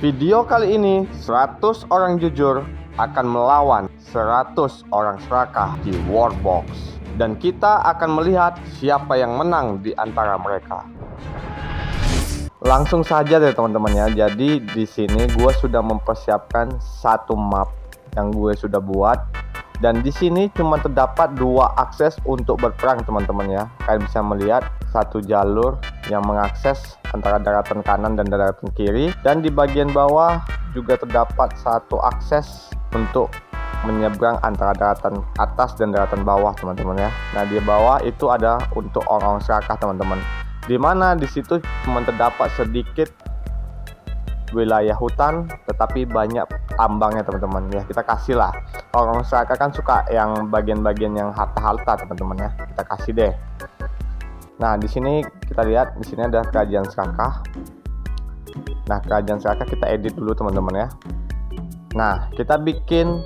Video kali ini 100 orang jujur akan melawan 100 orang serakah di Warbox. Dan kita akan melihat siapa yang menang di antara mereka. Langsung saja deh teman-teman ya. Jadi di sini gue sudah mempersiapkan satu map yang gue sudah buat. Dan di sini cuma terdapat 2 akses untuk berperang teman-teman ya. Kalian bisa melihat satu jalur yang mengakses antara daratan kanan dan daratan kiri, dan di bagian bawah juga terdapat satu akses untuk menyeberang antara daratan atas dan daratan bawah teman-teman ya. Nah di bawah itu ada untuk orang-orang serakah teman-teman, dimana di situ cuma terdapat sedikit wilayah hutan tetapi banyak tambangnya teman-teman ya. Kita kasih lah, orang serakah kan suka yang bagian-bagian yang harta-harta teman-teman ya, kita kasih deh. Nah di sini kita lihat, di sini ada kerajaan serakah. Nah kerajaan serakah kita edit dulu teman-teman ya. Nah kita bikin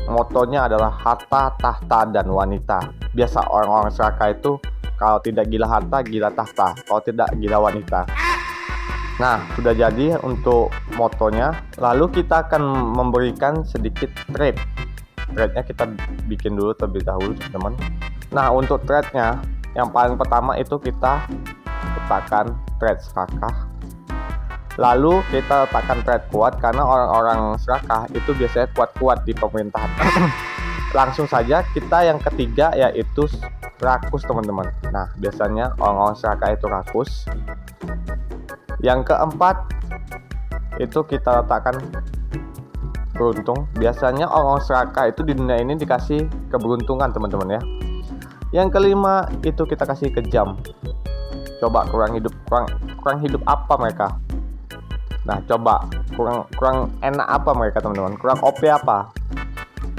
motonya adalah harta, tahta, dan wanita. Biasa orang-orang serakah itu kalau tidak gila harta, gila tahta, kalau tidak gila wanita. Nah sudah jadi untuk motonya. Lalu kita akan memberikan sedikit trade. Trade-nya kita bikin dulu terlebih dahulu teman-teman. Nah untuk trade-nya yang paling pertama itu kita letakkan trade serakah. Lalu kita letakkan trade kuat, karena orang-orang serakah itu biasanya kuat-kuat di pemerintahan. Langsung saja kita yang ketiga yaitu rakus teman-teman. Nah biasanya orang-orang serakah itu rakus. Yang keempat itu kita letakkan beruntung. Biasanya orang serakah itu di dunia ini dikasih keberuntungan teman-teman ya. Yang kelima itu kita kasih kejam. Coba kurang hidup apa mereka? Nah coba kurang enak apa mereka teman-teman? Kurang OP apa?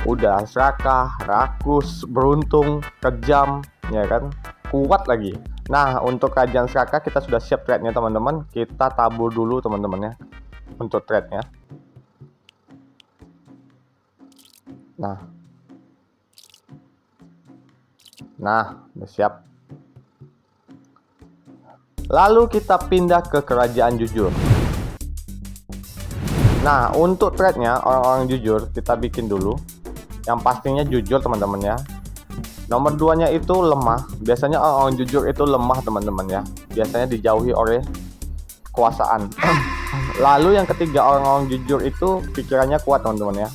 Udah serakah, rakus, beruntung, kejam, ya kan? Kuat lagi. Nah untuk kerajaan serakah kita sudah siap trade-nya teman-teman. Kita tabur dulu teman-teman ya untuk trade-nya. Nah udah siap. Lalu kita pindah ke kerajaan jujur. Nah untuk trade-nya orang-orang jujur kita bikin dulu. Yang pastinya jujur teman-teman ya. Nomor 2-nya itu lemah. Biasanya orang-orang jujur itu lemah teman-teman ya. Biasanya dijauhi oleh kekuasaan. Lalu yang ketiga orang-orang jujur itu pikirannya kuat teman-teman ya.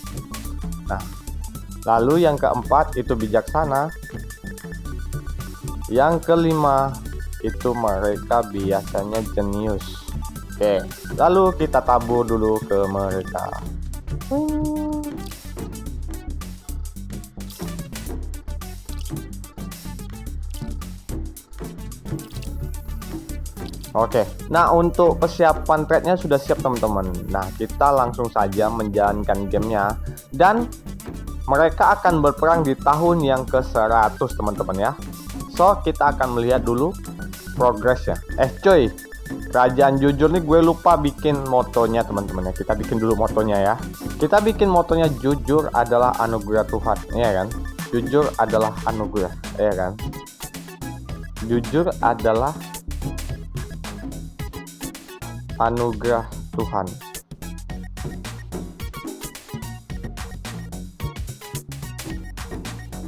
Nah lalu yang keempat itu bijaksana. Yang kelima itu mereka biasanya jenius. Oke, lalu kita tabur dulu ke mereka. Oke, nah untuk persiapan trade-nya sudah siap teman-teman. Nah kita langsung saja menjalankan gamenya, dan mereka akan berperang di tahun yang ke-100 teman-teman ya. So kita akan melihat dulu progresnya. Coy, kerajaan jujur nih gue lupa bikin motonya teman-teman ya. Kita bikin dulu motonya ya. Kita bikin motonya jujur adalah anugerah Tuhan, ya kan? Jujur adalah anugerah, ya kan? Jujur adalah anugerah Tuhan.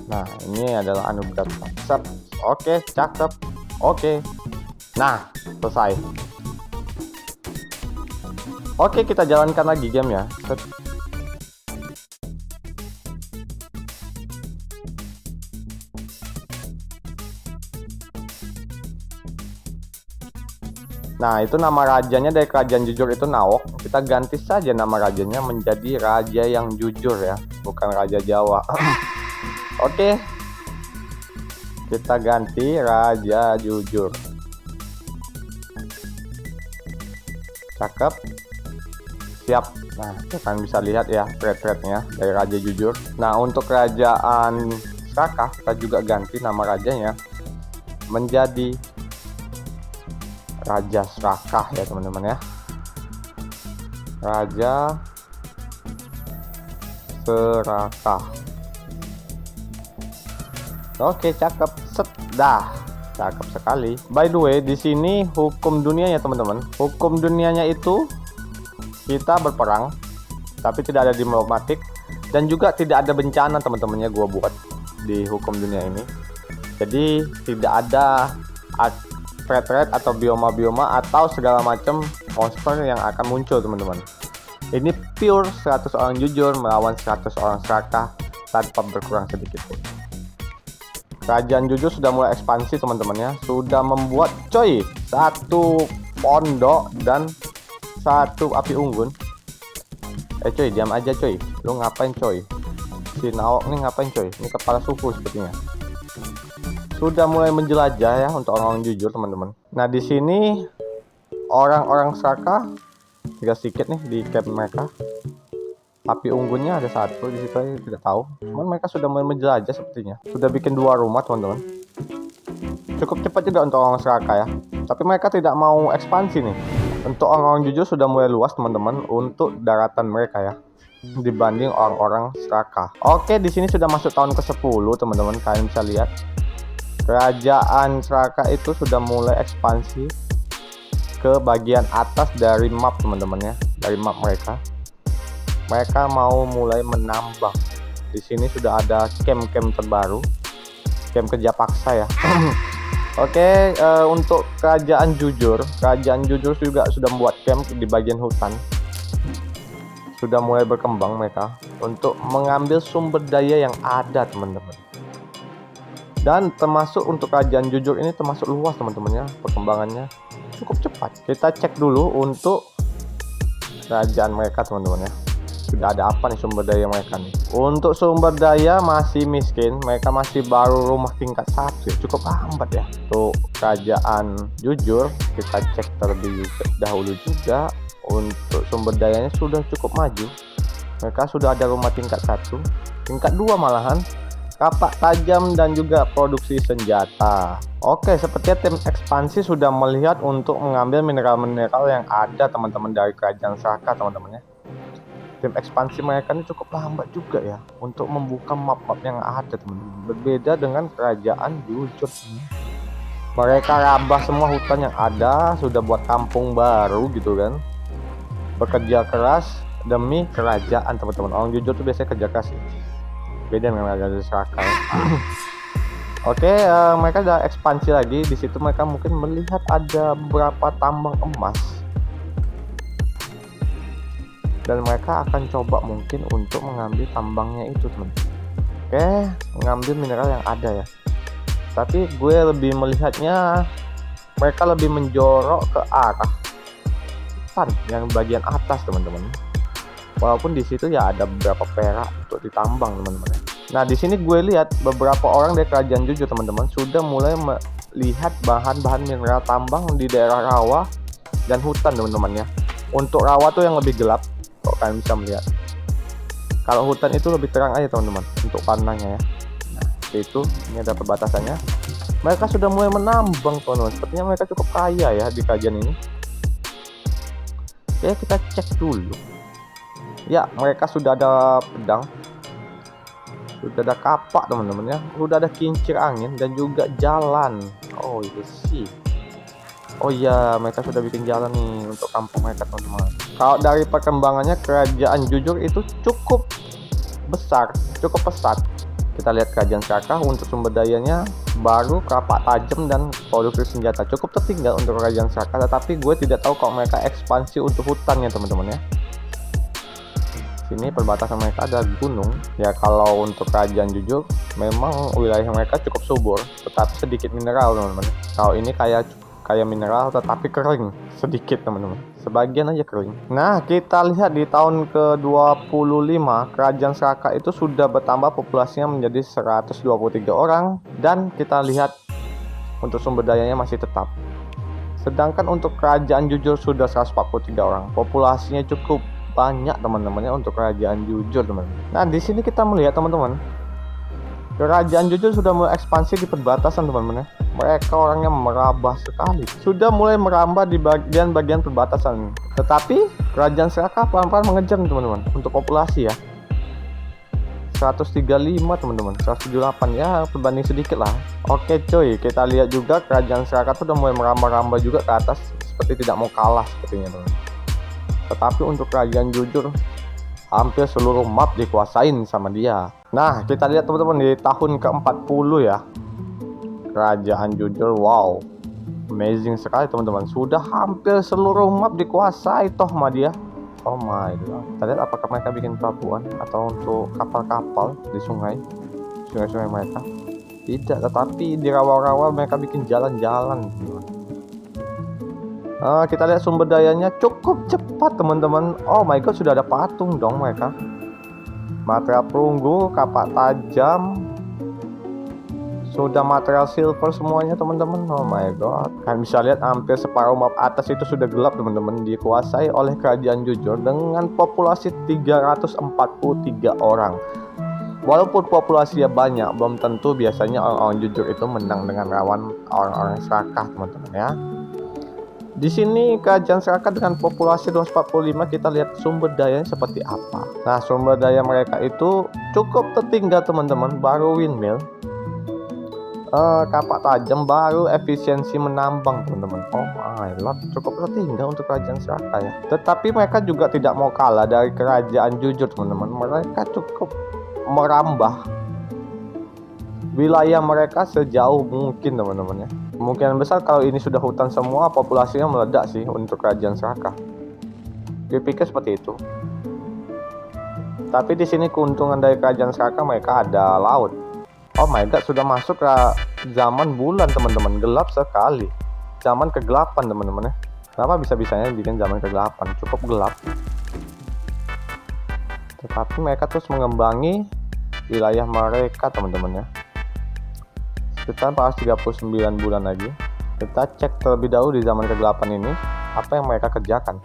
Nah ini adalah anugerah Tuhan. Oke cakep. Oke. Nah selesai. Oke kita jalankan lagi game ya. Nah itu nama rajanya dari kerajaan jujur itu Nawok. Kita ganti saja nama rajanya menjadi raja yang jujur ya, bukan raja Jawa. Oke, kita ganti raja jujur. Cakep. Siap. Nah kalian bisa lihat ya trade-nya dari raja jujur. Nah untuk kerajaan serakah kita juga ganti nama rajanya menjadi raja serakah ya teman-teman ya. Raja serakah. Oke cakep. Dah cakep sekali. By the way di sini hukum dunianya teman-teman. Hukum dunianya itu kita berperang, tapi tidak ada diplomatik dan juga tidak ada bencana teman-temannya gua buat di hukum dunia ini. Jadi tidak ada threat atau bioma atau segala macam monster yang akan muncul teman-teman. Ini pure 100 orang jujur melawan 100 orang serakah tanpa berkurang sedikit pun. Kerajaan jujur sudah mulai ekspansi teman-temannya, sudah membuat coy 1 pondok dan 1 api unggun. Coy, diam aja coy. Lu ngapain coy? Si Nawok nih ngapain coy? Ini kepala suku sepertinya. Sudah mulai menjelajah ya untuk orang-orang jujur teman-teman. Nah di sini orang-orang serakah tinggal sedikit nih di camp mereka. Api unggunnya ada 1 di situ, saya tidak tahu. Cuman mereka sudah mulai menjelajah sepertinya. Sudah bikin 2 rumah teman-teman. Cukup cepat juga untuk orang serakah ya. Tapi mereka tidak mau ekspansi nih. Untuk orang-orang jujur sudah mulai luas teman-teman untuk daratan mereka ya, dibanding orang-orang serakah. Oke, di sini sudah masuk tahun ke-10 teman-teman. Kalian bisa lihat kerajaan serakah itu sudah mulai ekspansi ke bagian atas dari map teman-teman ya, dari map mereka. Mereka mau mulai menambah. Di sini sudah ada camp-camp terbaru, camp kerja paksa ya. Oke, untuk kerajaan jujur juga sudah membuat camp di bagian hutan. Sudah mulai berkembang mereka untuk mengambil sumber daya yang ada teman-teman. Dan termasuk untuk kerajaan jujur ini termasuk luas teman-teman ya, perkembangannya cukup cepat. Kita cek dulu untuk kerajaan mereka teman-teman ya. Sudah ada apa nih sumber daya mereka nih? Untuk sumber daya masih miskin, mereka masih baru rumah tingkat 1 ya, cukup lambat ya. Untuk kerajaan jujur kita cek terlebih dahulu juga. Untuk sumber dayanya sudah cukup maju. Mereka sudah ada rumah tingkat 1, tingkat 2 malahan, kapak tajam dan juga produksi senjata. Oke, sepertinya tim ekspansi sudah melihat untuk mengambil mineral-mineral yang ada teman-teman dari kerajaan serakah teman-teman ya. Tim ekspansi mereka ini cukup lambat juga ya untuk membuka map-map yang ada teman-teman. Berbeda dengan kerajaan jujur. Mereka rabah semua hutan yang ada, sudah buat kampung baru gitu kan. Bekerja keras demi kerajaan teman-teman. Orang jujur tuh biasanya kerja keras ya. Beda dengan kerajaan serakah. Oke, mereka udah ekspansi lagi. Di situ mereka mungkin melihat ada beberapa tambang emas. Dan mereka akan coba mungkin untuk mengambil tambangnya itu teman-teman. Oke, mengambil mineral yang ada ya. Tapi gue lebih melihatnya mereka lebih menjorok ke arah hutan yang bagian atas teman-teman. Walaupun di situ ya ada beberapa perak untuk ditambang teman-teman. Nah di sini gue lihat beberapa orang dari kerajaan jujur teman-teman sudah mulai melihat bahan-bahan mineral tambang di daerah rawa dan hutan teman-teman ya. Untuk rawa tuh yang lebih gelap. Kok kalian bisa melihat, kalau hutan itu lebih terang aja teman-teman untuk panahnya ya. Nah itu, ini ada perbatasannya. Mereka sudah mulai menambang teman-teman. Sepertinya mereka cukup kaya ya di kerajaan ini. Oke, kita cek dulu ya. Mereka sudah ada pedang, sudah ada kapak teman-teman ya, sudah ada kincir angin dan juga jalan. Oh itu sih. Oh iya, mereka sudah bikin jalan nih untuk kampung mereka teman-teman. Kalau dari perkembangannya kerajaan jujur itu cukup besar, cukup pesat. Kita lihat kerajaan serakah untuk sumber dayanya baru kapak tajam dan produksi senjata cukup tertinggal untuk kerajaan serakah. Tetapi gue tidak tahu kalau mereka ekspansi untuk hutannya teman-teman ya. Sini perbatasan mereka ada gunung ya. Kalau untuk kerajaan jujur memang wilayah mereka cukup subur, tetapi sedikit mineral teman-teman. Kalau ini kayak mineral tetapi kering sedikit teman-teman, sebagian aja kering. Nah kita lihat di tahun ke-25 kerajaan serakah itu sudah bertambah populasinya menjadi 123 orang. Dan kita lihat untuk sumber dayanya masih tetap. Sedangkan untuk kerajaan jujur sudah 143 orang. Populasinya cukup banyak teman-teman ya untuk kerajaan jujur teman-teman. Nah di sini kita melihat teman-teman, kerajaan jujur sudah mulai ekspansi di perbatasan teman-teman ya. Mereka orangnya merambah sekali, sudah mulai merambah di bagian-bagian perbatasan. Tetapi kerajaan serakah pelan-pelan mengejar teman-teman untuk populasi ya. 135 teman-teman, 178 ya, berbanding sedikit lah. Oke coy, kita lihat juga kerajaan serakah sudah mulai merambah-rambah juga ke atas, seperti tidak mau kalah sepertinya teman-teman. Tetapi untuk kerajaan jujur, hampir seluruh map dikuasain sama dia. Nah, kita lihat teman-teman di tahun ke-40 ya. Kerajaan jujur, wow. Amazing sekali teman-teman. Sudah hampir seluruh map dikuasai toh sama dia. Oh my god. Kita lihat apakah mereka bikin pelabuhan atau untuk kapal-kapal di sungai-sungai mereka. Tidak, tetapi di rawa-rawa mereka bikin jalan-jalan. Kita lihat sumber dayanya cukup cepat teman-teman. Oh my god, sudah ada patung dong mereka. Material perunggu, kapak tajam, sudah material silver semuanya teman-teman. Oh my god. Kalian bisa lihat hampir separuh map atas itu sudah gelap teman-teman. Dikuasai oleh kerajaan jujur dengan populasi 343 orang. Walaupun populasinya banyak, belum tentu biasanya orang-orang jujur itu menang dengan lawan orang-orang serakah teman-teman ya. Di sini kerajaan serakah dengan populasi 245, kita lihat sumber dayanya seperti apa. Nah, sumber daya mereka itu cukup tertinggal teman-teman. Baru windmill, kapak tajam, baru efisiensi menambang teman-teman. Oh my god, cukup tertinggal untuk kerajaan serakah ya. Tetapi mereka juga tidak mau kalah dari kerajaan jujur teman-teman. Mereka cukup merambah wilayah mereka sejauh mungkin teman-teman ya. Kemungkinan besar kalau ini sudah hutan semua, populasinya meledak sih untuk kerajaan serakah. Dipikir seperti itu. Tapi di sini keuntungan dari kerajaan serakah, mereka ada laut. Oh my god, sudah masuk ke zaman bulan teman-teman. Gelap sekali. Zaman kegelapan teman-teman ya. Kenapa bisa-bisanya bikin zaman kegelapan? Cukup gelap. Tetapi mereka terus mengembangi wilayah mereka teman-teman ya. Sekitar 39 bulan lagi. Kita cek terlebih dahulu di zaman kegelapan ini apa yang mereka kerjakan.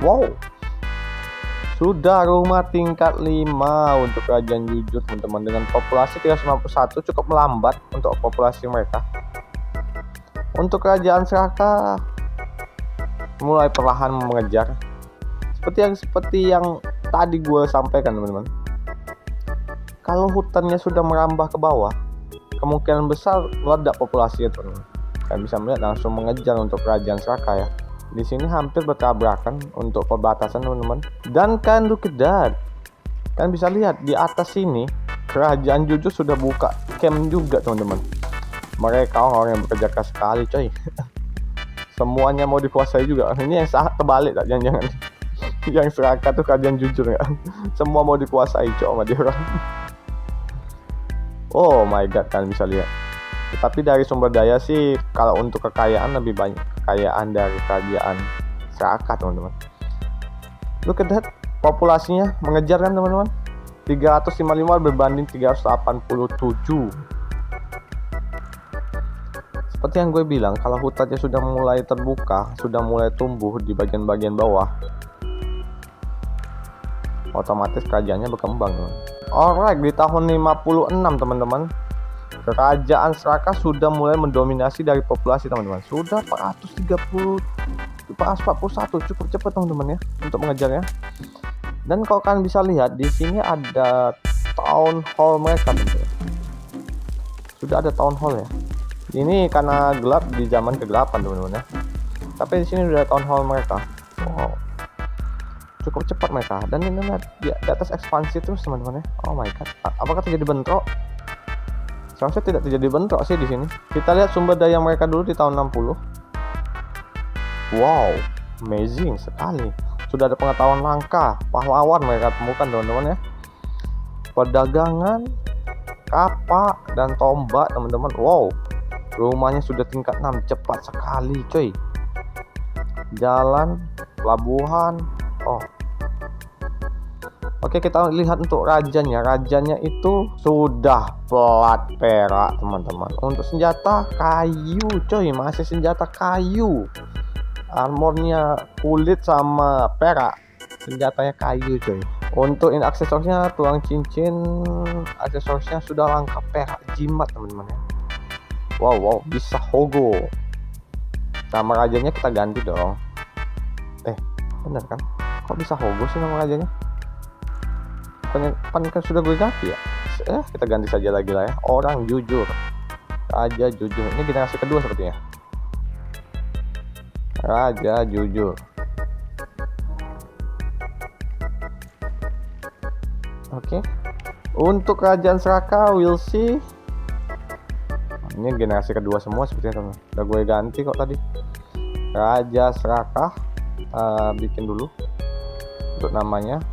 Wow, sudah rumah tingkat 5 untuk kerajaan jujur teman-teman. Dengan populasi 391 cukup melambat untuk populasi mereka. Untuk kerajaan serakah mulai perlahan mengejar. Seperti yang tadi gue sampaikan teman-teman. Kalau hutannya sudah merambah ke bawah, kemungkinan besar meledak populasinya teman-teman. Kalian bisa melihat langsung mengejar untuk kerajaan serakah ya. Di sini hampir bertabrakan untuk perbatasan teman-teman. Dan kan look at that. Kalian bisa lihat di atas sini kerajaan jujur sudah buka camp juga teman-teman. Mereka orang yang bekerja keras sekali coy. Semuanya mau dikuasai juga. Ini yang sangat terbalik tak jangan-jangan. Yang serakah tuh kerajaan jujur ya. Semua mau dikuasai coy sama dia orang. Oh my god, kalian bisa lihat. Tapi dari sumber daya sih, kalau untuk kekayaan lebih banyak kekayaan dari kerajaan serakah teman-teman. Look at that, populasinya mengejar kan teman-teman. 355 berbanding 387. Seperti yang gue bilang, kalau hutannya sudah mulai terbuka, sudah mulai tumbuh di bagian-bagian bawah, otomatis kerajaannya berkembang teman. Alright, di tahun 56 teman-teman, kerajaan serakah sudah mulai mendominasi dari populasi teman-teman. Sudah 441, cukup cepat teman-teman ya untuk mengejarnya. Dan kalau kalian bisa lihat di sini ada town hall mereka teman-teman. Sudah ada town hall ya. Ini karena gelap di zaman kegelapan teman-teman ya. Tapi di sini sudah town hall mereka. Wow, cukup cepat mereka. Dan ini lihat di atas ekspansi terus teman-teman ya. Oh my god, apakah terjadi bentrok? Seharusnya tidak terjadi bentrok sih di sini. Kita lihat sumber daya mereka dulu di tahun 60. Wow, amazing sekali. Sudah ada pengetahuan langka, pahlawan mereka temukan teman-teman ya. Perdagangan, kapak dan tombak teman-teman. Wow, rumahnya sudah tingkat 6, cepat sekali coy. Jalan, pelabuhan. Oh, oke, kita lihat untuk rajanya. Rajanya itu sudah plat perak teman-teman. Untuk senjata kayu coy, masih senjata kayu. Armornya kulit sama perak, senjatanya kayu coy. Untuk ini aksesorisnya tulang cincin, aksesorisnya sudah lengkap perak jimat teman-teman ya. Wow, bisa hogo. Nama rajanya kita ganti dong. Bener kan? Kok bisa hogo sih nama rajanya? Kan sudah gue ganti ya. Kita ganti saja lagi lah ya. Orang jujur, raja jujur. Ini generasi kedua sepertinya. Raja jujur. Oke. Untuk kerajaan Serakah, we'll see. Ini generasi kedua semua sepertinya teman. Udah gue ganti kok tadi. Raja Serakah, bikin dulu untuk namanya.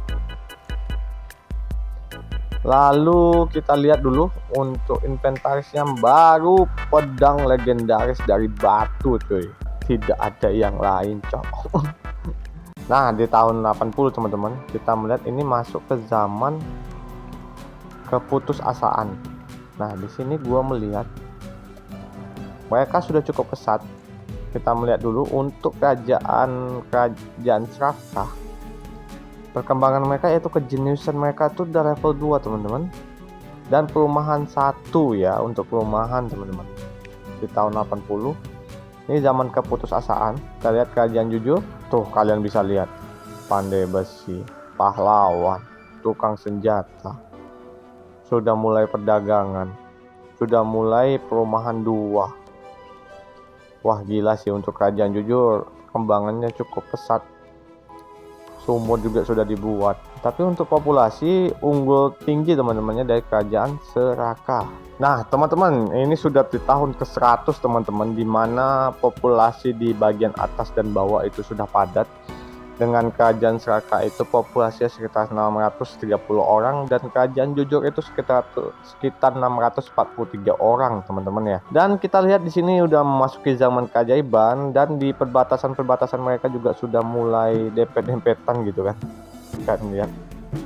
Lalu kita lihat dulu untuk inventarisnya, baru pedang legendaris dari batu cuy. Tidak ada yang lain cok. Nah di tahun 80 teman-teman, kita melihat ini masuk ke zaman keputusasaan. Nah di sini gua melihat mereka sudah cukup pesat. Kita melihat dulu untuk kerajaan Serakah, perkembangan mereka yaitu kejeniusan mereka tuh udah level 2 teman-teman, dan perumahan 1 ya untuk perumahan teman-teman di tahun 80. Ini zaman keputusasaan. Kita lihat kerajaan jujur tuh, kalian bisa lihat pandai besi, pahlawan, tukang senjata, sudah mulai perdagangan, sudah mulai perumahan 2. Wah gila sih untuk kerajaan jujur, kembangannya cukup pesat. Sumur juga sudah dibuat. Tapi untuk populasi unggul tinggi teman-temannya dari kerajaan Serakah. Nah teman-teman, ini sudah di tahun ke-100 teman-teman, dimana populasi di bagian atas dan bawah itu sudah padat. Dengan kerajaan Serakah itu populasinya sekitar 630 orang, dan kerajaan jujur itu sekitar 643 orang teman-teman ya. Dan kita lihat di sini udah memasuki zaman keajaiban, dan di perbatasan mereka juga sudah mulai dempet-dempetan gitu kan. Kan lihat.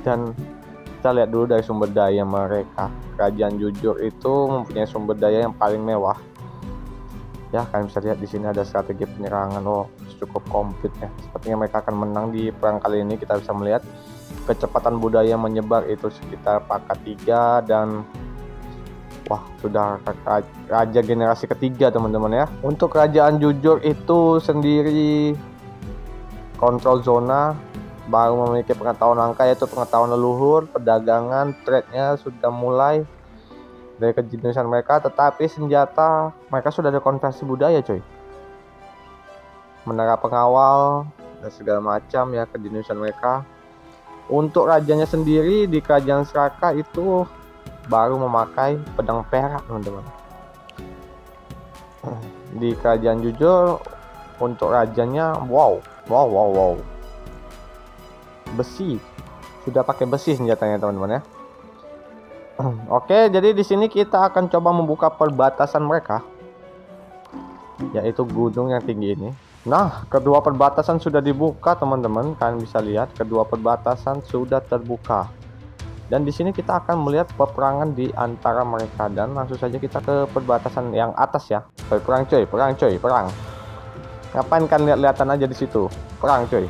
Dan kita lihat dulu dari sumber daya mereka. Kerajaan jujur itu mempunyai sumber daya yang paling mewah. Ya, kalian bisa lihat di sini ada strategi penyerangan. Oh, cukup komplit ya. Sepertinya mereka akan menang di perang kali ini. Kita bisa melihat kecepatan budaya menyebar itu sekitar pangkat 3, dan wah, sudah raja generasi ketiga teman-teman ya. Untuk kerajaan jujur itu sendiri kontrol zona, baru memiliki pengetahuan angka yaitu pengetahuan leluhur, perdagangan, trade-nya sudah mulai dari kejeniusan mereka, tetapi senjata mereka sudah ada konversi budaya coy. Menara pengawal dan segala macam ya kejeniusan mereka. Untuk rajanya sendiri di kerajaan Serakah itu baru memakai pedang perak teman-teman. Di kerajaan jujur untuk rajanya wow. Besi. Sudah pakai besi senjatanya teman-teman ya. Oke, jadi di sini kita akan coba membuka perbatasan mereka, yaitu gunung yang tinggi ini. Nah, kedua perbatasan sudah dibuka teman-teman. Kalian bisa lihat kedua perbatasan sudah terbuka. Dan di sini kita akan melihat peperangan di antara mereka, dan langsung saja kita ke perbatasan yang atas ya. Perang coy. Ngapain kan lihat-lihatan aja di situ? Perang coy.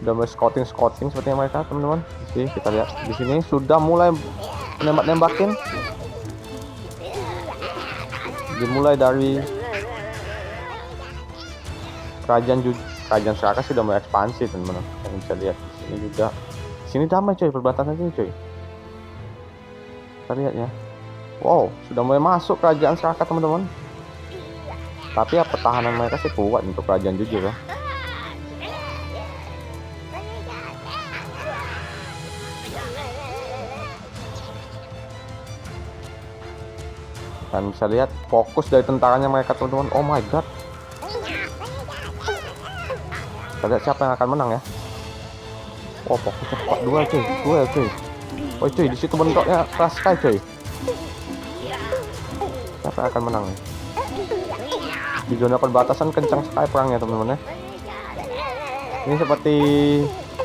Udah mulai scouting sepertinya mereka teman-teman. Oke, kita lihat di sini sudah mulai nembak-nembakin. Dimulai dari kerajaan Serakah sudah mulai ekspansi teman-teman. Kalian bisa lihat di sini juga. Di sini damai coy, perbatasan ini coy. Kita lihat ya. Wow, sudah mulai masuk kerajaan Serakah teman-teman. Tapi ya pertahanan mereka sih kuat untuk kerajaan jujur ya. Kalian bisa lihat fokus dari tentaranya mereka teman-teman. Oh my god. Kita lihat siapa yang akan menang ya. Oh fokusnya kuat duel cuy. Oh cuy, di situ bentuknya keras sekali cuy. Siapa yang akan menang nih? Di zona perbatasan kencang sekali perangnya teman-teman ya. Ini seperti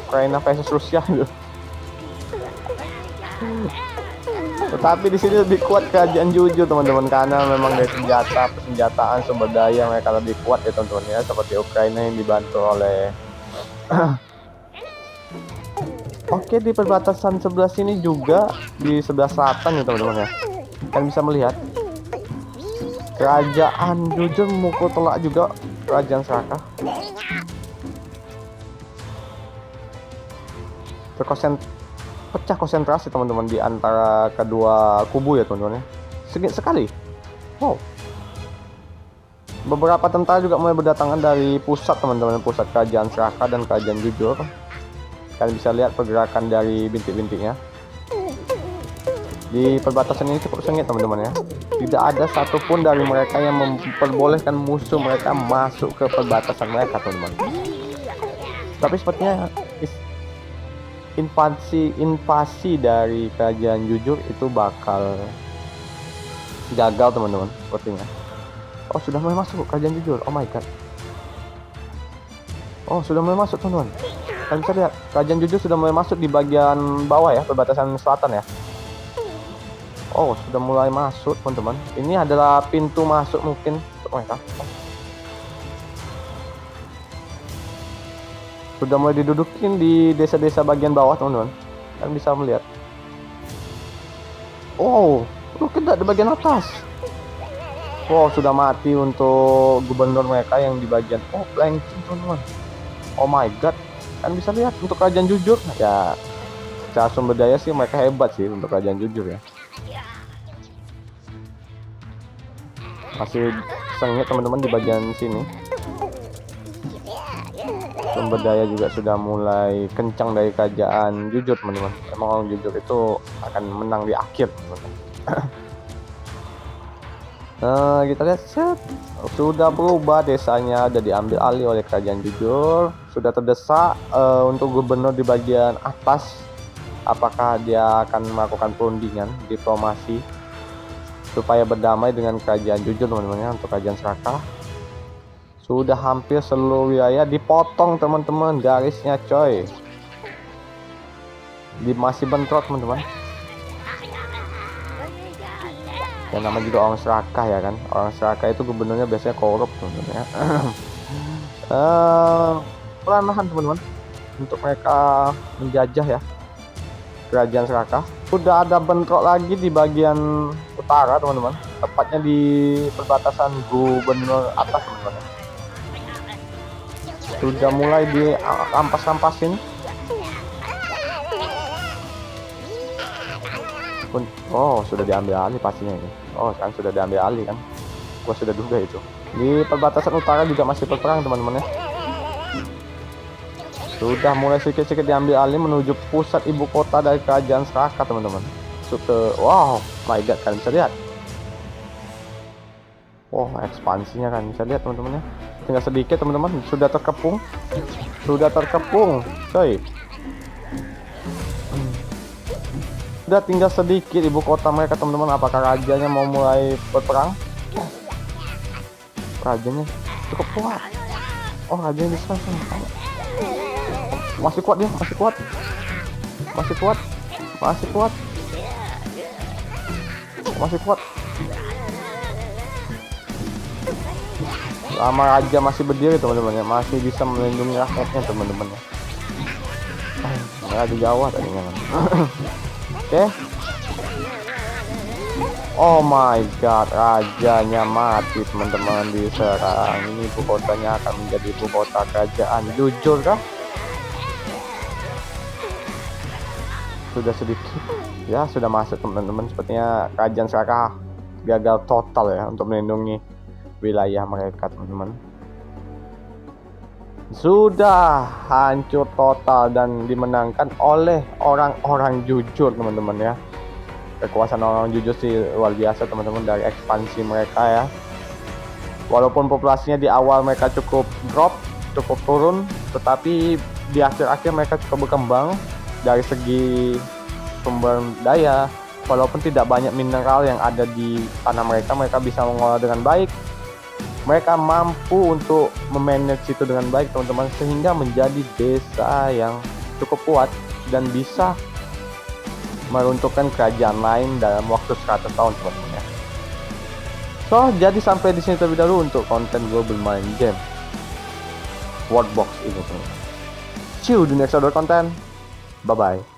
Ukraina versus Rusia gitu. Tetapi di sini lebih kuat kerajaan jujur teman-teman, karena memang dari persenjataan, sumber daya mereka lebih kuat ya teman-teman ya, seperti Ukraina yang dibantu oleh Oke, di perbatasan sebelah sini juga, di sebelah selatan ya teman-teman ya, kalian bisa melihat kerajaan jujur memukul telak juga kerajaan Serakah. Pecah konsentrasi teman-teman di antara kedua kubu ya teman-teman ya. Sedikit sekali. Wow. Beberapa tentara juga mulai berdatangan dari pusat teman-teman, pusat kerajaan Serakah dan kerajaan jujur. Kalian bisa lihat pergerakan dari bintik-bintiknya. Di perbatasan ini cukup sengit teman-teman ya. Tidak ada satupun dari mereka yang memperbolehkan musuh mereka masuk ke perbatasan mereka teman-teman. Tapi sepertinya invasi dari kerajaan jujur itu bakal gagal teman-teman sepertinya. Oh, sudah mulai masuk kerajaan jujur. Oh my god. Oh, sudah mulai masuk teman-teman. Kalian bisa lihat kerajaan jujur sudah mulai masuk di bagian bawah ya, perbatasan selatan ya. Oh, sudah mulai masuk teman-teman. Ini adalah pintu masuk mungkin untuk mereka. Sudah mulai didudukin di desa-desa bagian bawah teman-teman. Kalian bisa melihat. Oh, tidak di bagian atas. Wow, sudah mati untuk gubernur mereka yang di bagian flanking teman-teman. Oh my god. Kalian bisa lihat untuk kerajaan jujur. Ya, secara sumber daya sih mereka hebat sih untuk kerajaan jujur ya. Masih sengit teman-teman di bagian sini. Sumber daya juga sudah mulai kencang dari kerajaan jujur teman-teman. Emang orang jujur itu akan menang di akhir teman-teman. Nah, kita lihat sudah berubah, desanya sudah diambil alih oleh kerajaan jujur. Sudah terdesak untuk gubernur di bagian atas. Apakah dia akan melakukan perundingan diplomasi supaya berdamai dengan kerajaan jujur teman-teman ya. Untuk kerajaan serakah sudah hampir seluruh wilayah dipotong teman-teman, garisnya coy. Masih bentrok teman-teman. Dan nama juga orang serakah ya kan. Orang serakah itu gubernurnya biasanya korup teman-teman ya. Perlahan teman-teman untuk mereka menjajah ya kerajaan serakah. Sudah ada bentrok lagi di bagian utara teman-teman, tepatnya di perbatasan gubernur atas teman-teman. Sudah mulai dirampas-rampasin. Oh, sudah diambil alih pastinya ini. Oh, kan sudah diambil alih kan. Gua sudah duga itu. Di perbatasan utara juga masih berperang teman-teman ya. Sudah mulai sedikit-sedikit diambil alih menuju pusat ibu kota dari kerajaan serakah teman-teman. Wow, my god, kalian bisa lihat. Wow, ekspansinya kan bisa lihat teman-teman ya. Tinggal sedikit teman-teman, sudah terkepung. Coy. Sudah tinggal sedikit ibu kota mereka teman-teman. Apakah rajanya mau mulai berperang? Rajanya cukup kuat. Oh, rajanya bisa. Masih kuat dia, masih kuat. Lama raja masih berdiri teman-teman ya, masih bisa melindungi rakyatnya teman-teman ya. Mereka di Jawa tadinya kan. Oke. Oh my god, rajanya mati teman-teman, diserang. Ini ibu kotanya akan menjadi ibu kota kerajaan jujur kah? Sudah sedikit ya, sudah masuk teman-teman. Sepertinya kerajaan serakah gagal total ya untuk melindungi wilayah mereka teman-teman. Sudah hancur total dan dimenangkan oleh orang-orang jujur teman-teman ya. Kekuasaan orang jujur sih luar biasa teman-teman dari ekspansi mereka ya. Walaupun populasinya di awal mereka cukup turun, tetapi di akhir-akhir mereka cukup berkembang. Dari segi sumber daya, walaupun tidak banyak mineral yang ada di tanah mereka, mereka bisa mengolah dengan baik. Mereka mampu untuk memanage itu dengan baik teman-teman, sehingga menjadi desa yang cukup kuat dan bisa meruntuhkan kerajaan lain dalam waktu 100 tahun teman-teman ya. So, jadi sampai di sini terlebih dahulu untuk konten Global Mind Game World Box ini teman-teman. See you di next other content. Bye bye.